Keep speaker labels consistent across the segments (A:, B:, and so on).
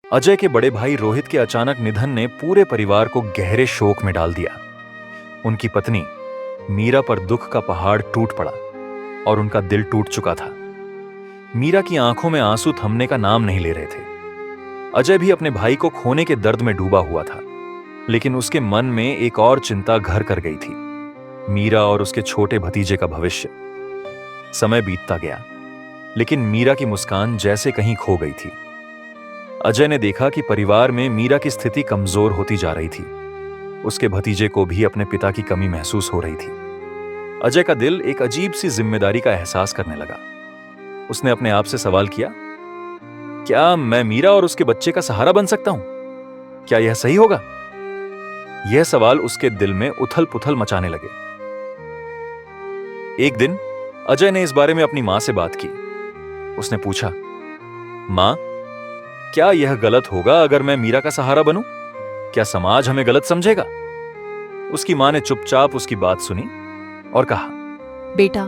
A: अजय के बड़े भाई रोहित के अचानक निधन ने पूरे परिवार को गहरे शोक में डाल दिया। उनकी पत्नी मीरा पर दुख का पहाड़ टूट पड़ा और उनका दिल टूट चुका था। मीरा की आंखों में आंसू थमने का नाम नहीं ले रहे थे। अजय भी अपने भाई को खोने के दर्द में डूबा हुआ था, लेकिन उसके मन में एक और चिंता घर कर गई थी, मीरा और उसके छोटे भतीजे का भविष्य। समय बीतता गया, लेकिन मीरा की मुस्कान जैसे कहीं खो गई थी। अजय ने देखा कि परिवार में मीरा की स्थिति कमजोर होती जा रही थी। उसके भतीजे को भी अपने पिता की कमी महसूस हो रही थी। अजय का दिल एक अजीब सी जिम्मेदारी का एहसास करने लगा। उसने अपने आप से सवाल किया, क्या मैं मीरा और उसके बच्चे का सहारा बन सकता हूं? क्या यह सही होगा? यह सवाल उसके दिल में उथल पुथल मचाने लगे। एक दिन अजय ने इस बारे में अपनी मां से बात की। उसने पूछा, मां, क्या यह गलत होगा अगर मैं मीरा का सहारा बनूं? क्या समाज हमें गलत समझेगा? उसकी मां ने चुपचाप उसकी बात सुनी और कहा,
B: बेटा,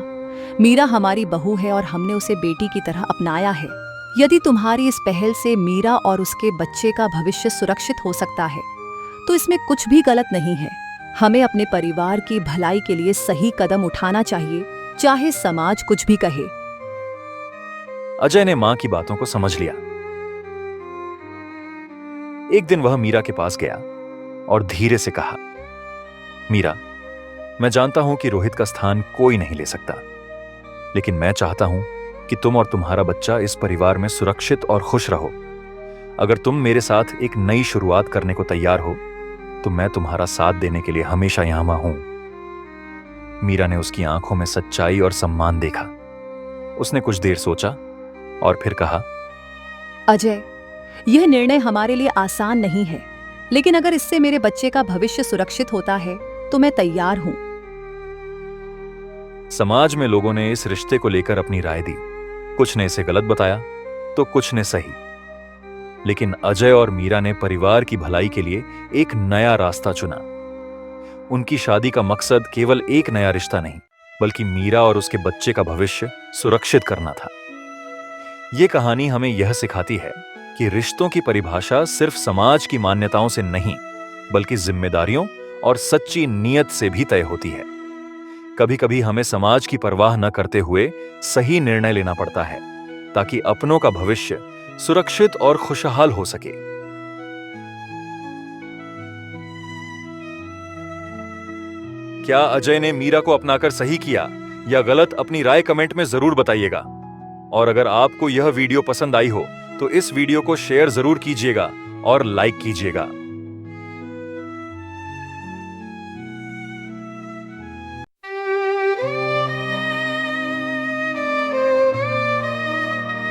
B: मीरा हमारी बहू है और हमने उसे बेटी की तरह अपनाया है। यदि तुम्हारी इस पहल से मीरा और उसके बच्चे का भविष्य सुरक्षित हो सकता है, तो इसमें कुछ भी गलत नहीं है। हमें अपने परिवार की भलाई के लिए सही कदम उठाना चाहिए, चाहे समाज कुछ भी कहे।
A: अजय ने मां की बातों को समझ लिया। एक दिन वह मीरा के पास गया और धीरे से कहा, मीरा, मैं जानता हूं कि रोहित का स्थान कोई नहीं ले सकता, लेकिन मैं चाहता हूं कि तुम और तुम्हारा बच्चा इस परिवार में सुरक्षित और खुश रहो। अगर तुम मेरे साथ एक नई शुरुआत करने को तैयार हो, तो मैं तुम्हारा साथ देने के लिए हमेशा यहां हूं। मीरा ने उसकी आंखों में सच्चाई और सम्मान देखा। उसने कुछ देर सोचा और फिर कहा,
B: अजय, यह निर्णय हमारे लिए आसान नहीं है, लेकिन अगर इससे मेरे बच्चे का भविष्य सुरक्षित होता है तो मैं तैयार हूं।
A: समाज में लोगों ने इस रिश्ते को लेकर अपनी राय दी। कुछ ने इसे गलत बताया तो कुछ ने सही, लेकिन अजय और मीरा ने परिवार की भलाई के लिए एक नया रास्ता चुना। उनकी शादी का मकसद केवल एक नया रिश्ता नहीं, बल्कि मीरा और उसके बच्चे का भविष्य सुरक्षित करना था। यह कहानी हमें यह सिखाती है कि रिश्तों की परिभाषा सिर्फ समाज की मान्यताओं से नहीं, बल्कि जिम्मेदारियों और सच्ची नीयत से भी तय होती है। कभी कभी हमें समाज की परवाह न करते हुए सही निर्णय लेना पड़ता है, ताकि अपनों का भविष्य सुरक्षित और खुशहाल हो सके। क्या अजय ने मीरा को अपनाकर सही किया या गलत, अपनी राय कमेंट में जरूर बताइएगा। और अगर आपको यह वीडियो पसंद आई हो तो इस वीडियो को शेयर जरूर कीजिएगा और लाइक कीजिएगा।